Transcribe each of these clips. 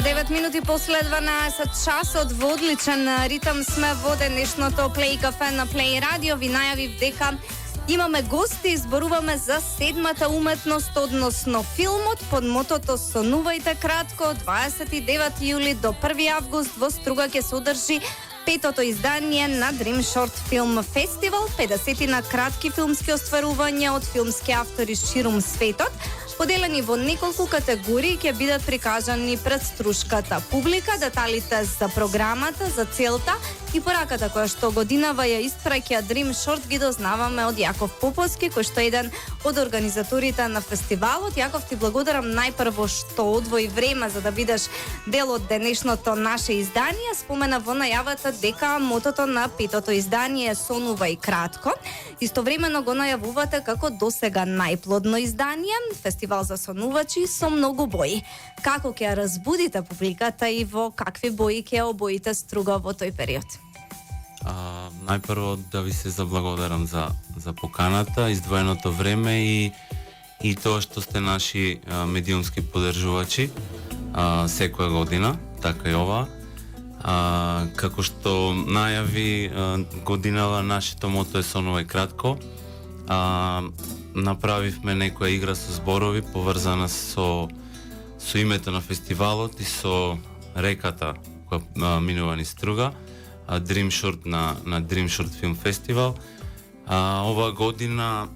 9 минути после 12 часот во одличен ритм сме во денешното Play Cafe на Play Radio. Ви најавив дека имаме гости, зборуваме за седмата уметност, односно филмот под мотото Сонувајте кратко. 29 јули до 1 август во Струга ќе се одржи петото издание на Dream Short Film Festival, 50 на кратки филмски остварувања од филмски автори ширум светот, поделени во неколку категории, ќе бидат прикажани пред струшката публика. Деталите за програмата, за целта и пораката која што годинава ја испраќа Dream Short ги дознаваме од Јаков Поповски, кој што е еден од организаторите на фестивалот. Јаков, ти благодарам најпрво што одвои време за да бидеш дел од денешното наше издание. Спомена во најавата дека мотото на петото издание е Сонувај кратко. Истовремено го најавувате како досега најплодно издание, фестивал за сонувачи со многу бои. Како ќе разбудите публиката и во какви бои ќе обоите Струга во тој период? Најпрво да ви се заблагодарам за поканата, издвоеното време и тоа што сте наши медиумски поддржувачи секоја година, така и ова. Како што најави годинава нашето мото е Сонувај кратко. Направивме некоја игра со зборови поврзана со името на фестивалот и со реката која минува низ Струга, Dream Short на Dream Short Film Festival. Оваа година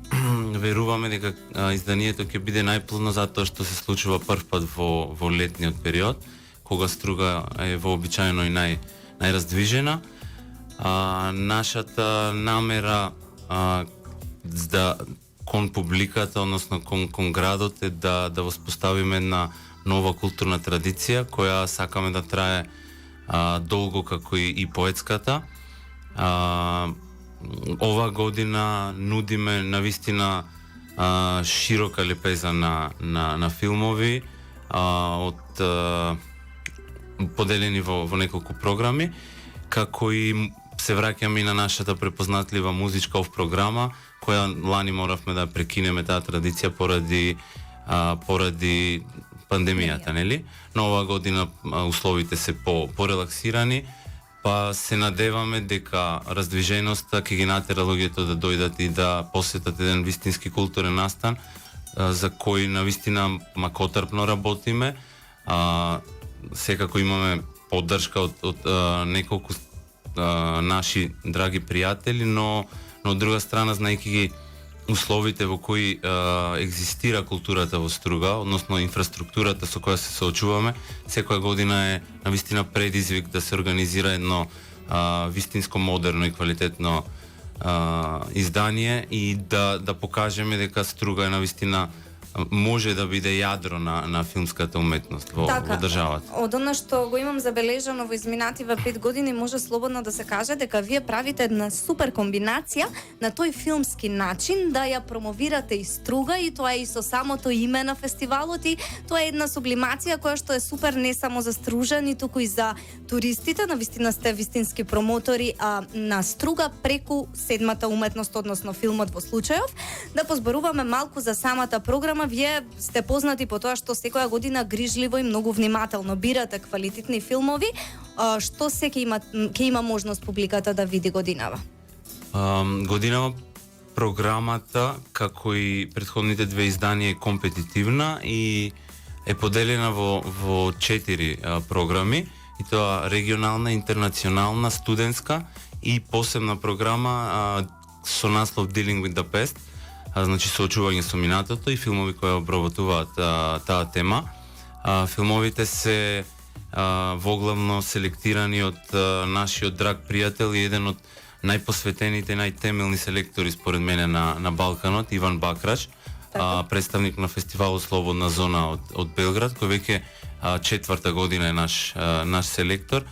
веруваме дека изданието ќе биде најплодно затоа што се случува прв пат во летниот период, кога Струга е вообичаено и најраздвижена. Нашата намера кон публиката, односно кон градот е да воспоставиме една нова културна традиција која сакаме да трае долго како и поетската. Ова година нудиме навистина широка лепеза на филмови од поделени во неколку програми, како и се враќаме и на нашата препознатлива музичка програма, која лани моравме да прекинеме таа традиција поради пандемијата, нели? Но оваа година условите се порелаксирани, па се надеваме дека раздвиженоста ќе ги натера луѓето да дојдат и да посетат еден вистински културен настан, за кој навистина макотрпно работиме. Секако имаме поддршка од неколку наши драги пријатели, но од друга страна, знаејќи ги условите во кои екзистира културата во Струга, односно инфраструктурата со која се соочуваме, секоја година е навистина предизвик да се организира едно вистинско модерно и квалитетно издание и да покажеме дека Струга е навистина може да биде јадро на филмската уметност во државата. Од она што го имам забележано во изминативе 5 години, може слободно да се каже дека вие правите една супер комбинација на тој филмски начин да ја промовирате и Струга, и тоа е и со самото име на фестивалот, и тоа е една сублимација која што е супер не само за стружани, туку и за туристите. Навистина сте вистински промотори на Струга преку седмата уметност, односно филмот во случајов. Да позборуваме малку за самата програма. Вие сте познати по тоа што секоја година грижливо и многу внимателно бирате квалитетни филмови. Што се ќе има можност публиката да види годинава? Годинава програмата, како и претходните две изданија, е компетитивна и е поделена во 4 програми, и тоа регионална, интернационална, студентска и посебна програма со наслов Dealing with the Past, значи соочување со минатото, и филмови кои обработуваат таа тема. Филмовите се воглавно селектирани од нашиот драг пријател и еден од најпосветените, најтемелни селектори според мене на Балканот, Иван Бакрач, представник на фестивалот Слободна зона од Белград, кој веќе 4-та година е наш селектор.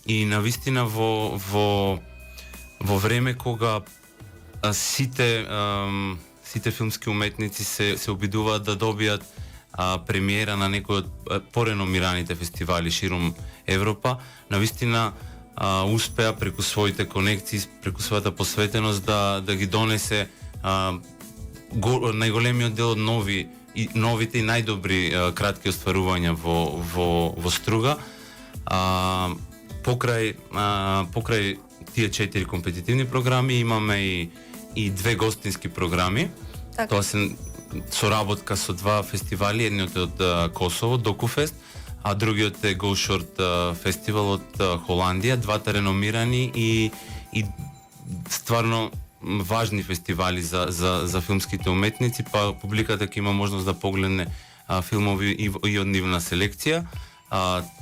И навистина во време кога сите филмски уметници се обидуваат да добијат премиера на некој од пореномираните фестивали ширум Европа, навистина успеа преку своите конекции, преку својата посветеност да ги донесе најголемиот дел од нови и новите и најдобри кратки остварувања во Струга. Покрај тие 4 компетитивни програми имаме и 2 гостински програми. Така. Тоа се соработка со 2 фестивали, едниот е од Косово, Докуфест, а другиот е Go Short фестивал од Холандија, двата реномирани и стварно важни фестивали за филмските уметници, па публиката ќе има можност да погледне филмови и од нивна селекција.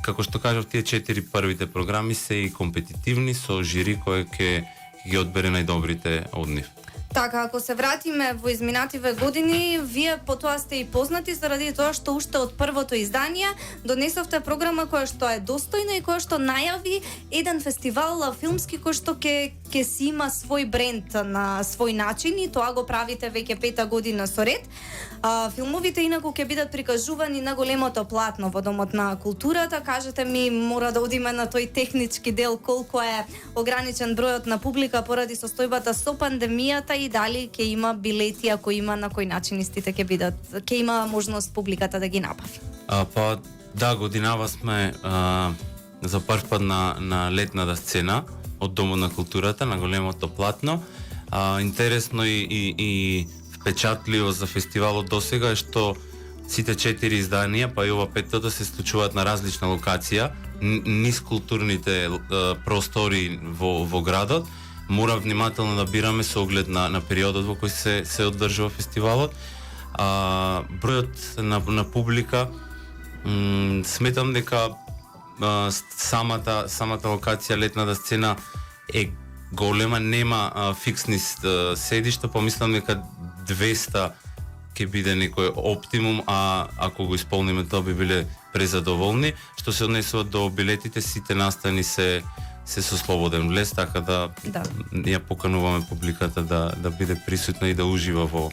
Како што кажав, тие 4 првите програми се и компетитивни со жири кој ќе ги одбере најдобрите од нив. Така, ако се вратиме во изминативе години, вие по тоа сте и познати заради тоа што уште од првото издание донесовте програма која што е достојна и која што најави еден фестивал филмски кој што ќе си има свој бренд на свој начин и тоа го правите веќе 5-та година со ред. Филмовите инаку ќе бидат прикажувани на големото платно во Домот на културата. Кажете ми, мора да одиме на тој технички дел, колку е ограничен бројот на публика поради состојбата со пандемијата и дали ќе има билети, ако има, на кој начин истите ќе има можност публиката да ги набави. Па да, годинава сме за прв пат на летната сцена од Домот на културата на големото платно. Интересно и впечатливо за фестивалот досега е што сите 4 изданија, па и ова 5-тото се случуваат на различна локација, низ културните простори во градот. Мора внимателно да бираме со оглед на периодот во кој се одржува фестивалот. Бројот на публика, сметам дека самата локација, летната сцена е голема, нема фиксни седишта, помислам дека 200 ќе биде некој оптимум, а ако го исполниме тоа би биле презадоволни. Што се однесува до билетите, сите настани се со слободен влез, така да ја покануваме публиката да биде присутна и да ужива во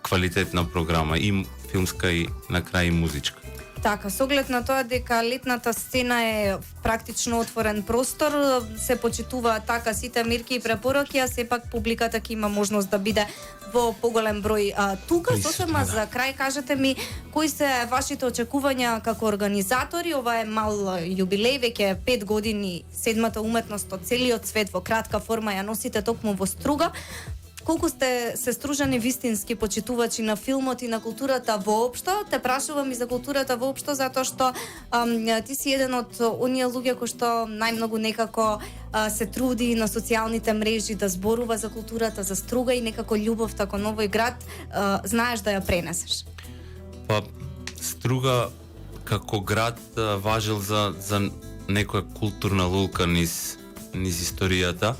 квалитетна програма, и филмска и на крај и музичка. Така, со оглед на тоа дека летната сцена е практично отворен простор, се почитуваат така сите мерки и препораки, а сепак публиката ќе има можност да биде во поголем број. Тука сосема за крај, кажете ми, кои се вашите очекувања како организатори? Ова е мал јубилеј, веќе 5 години седмата уметност од целиот свет во кратка форма ја носите токму во Струга. Колку сте се стружани вистински почитувачи на филмот и на културата воопшто? Те прашувам и за културата воопшто, затоа што ти си еден од оние луѓе кои што најмногу некако се труди на социјалните мрежи да зборува за културата, за Струга и некако љубовта кон овој град знаеш да ја пренесеш. Па Струга како град важел за некоја културна лулка низ историјата.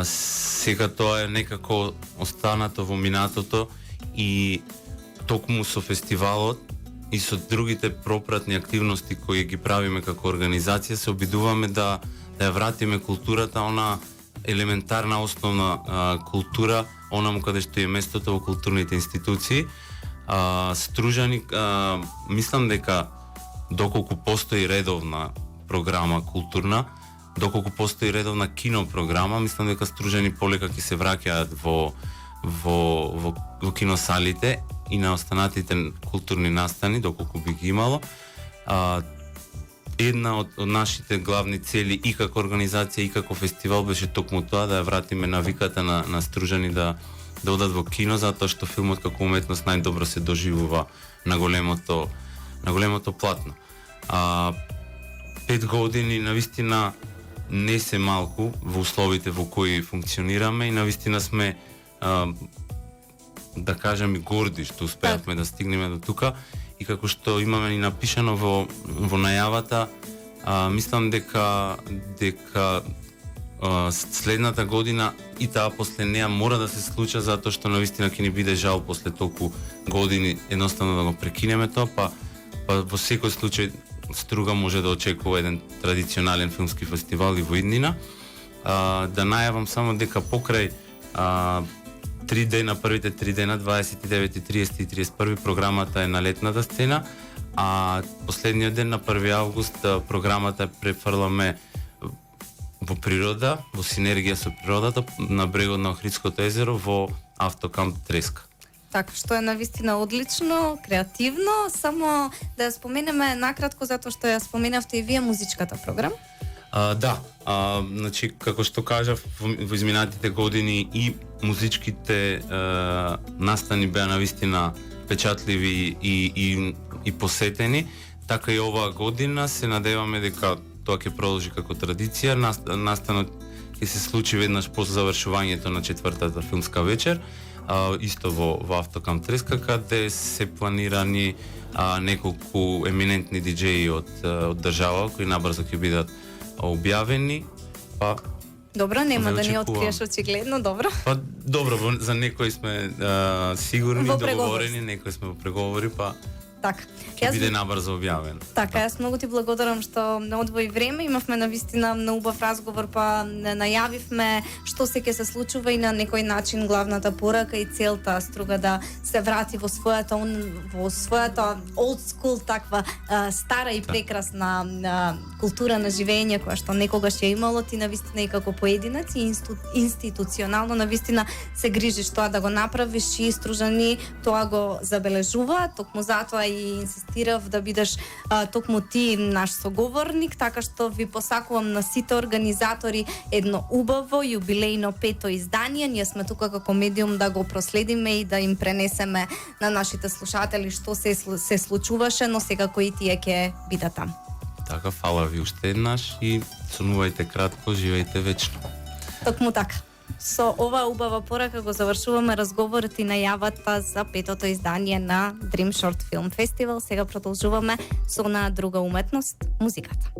Сега тоа е некако останато во минатото и токму со фестивалот и со другите пропратни активности кои ги правиме како организација се обидуваме да ја вратиме културата, она елементарна основна култура, онаму каде што е местото во културните институции. Стружани, мислам дека доколку постои редовна програма културна, доколку постои редовна кинопрограма, мислам дека Стружани полека ќе се враќаат во киносалите и на останатите културни настани, доколку би ги имало. Една од нашите главни цели и како организација и како фестивал беше токму тоа, да ја вратиме навиката на Стружани да одат во кино, затоа што филмот како уметност најдобро се доживува на големото платно. 5 години навистина не се малку во условите во кои функционираме и навистина сме да кажем и горди што успеавме да стигнеме до тука, и како што имаме и напишано во најавата, мислам дека следната година и таа после неа мора да се случи, затоа што навистина ќе ни биде жал после толку години едноставно да го прекинеме тоа, па во секој случај Струга може да очекува еден традиционален филмски фестивал и во иднина. Да најавам само дека покрај 3 дена, првите 3 дена, 29, 30 и 31, програмата е на летната сцена, а последниот ден на 1 август програмата префрламе во природа, во синергија со природата, на брегот на Охридското езеро, во автокамп Треска. Така, што е навистина одлично, креативно, само да ја споменеме накратко затоа што ја споменавте и вие музичката програма. Да, значи, како што кажав, во изминатите години и музичките настани беа навистина печатливи и посетени, така и оваа година се надеваме дека тоа ќе продолжи како традиција. Настанот ќе се случи веднаш после завршувањето на 4-та филмска вечер, исто во Автокам Треска, каде се планирани неколку еминентни диџеи од држава кои набрзо ќе бидат објавени, па Добро, нема да ни очекувам. откриеш очигледно, добро. Па добро, за некои сме сигурни, Во договорени, некои сме во преговори, па Така. ќе биде набрзо објавен. Така, јас многу ти благодарам што не одвои време, имавме навистина на убав разговор, па најавивме што се ќе се случува и на некој начин главната порака и целта Струга да се врати во својата old school таква стара и прекрасна култура на живење која што некогаш ја имало. Ти навистина и како поединец и институционално навистина се грижиш тоа да го направиш и Стружани тоа го забележува, токму затоа и инсистирав да бидеш токму ти наш соговорник, така што ви посакувам на сите организатори едно убаво јубилејно 5-то издание. Ние сме тука како медиум да го проследиме и да им пренесеме на нашите слушатели што се случуваше, но секако и тие ќе бидат там. Така, фала ви уште еднаш и сонувајте кратко, живејте вечно. Токму така. Со оваа убава порака го завршуваме разговорот и најавата за 5-то издание на Dream Short Film Festival. Сега продолжуваме со на друга уметност, музиката.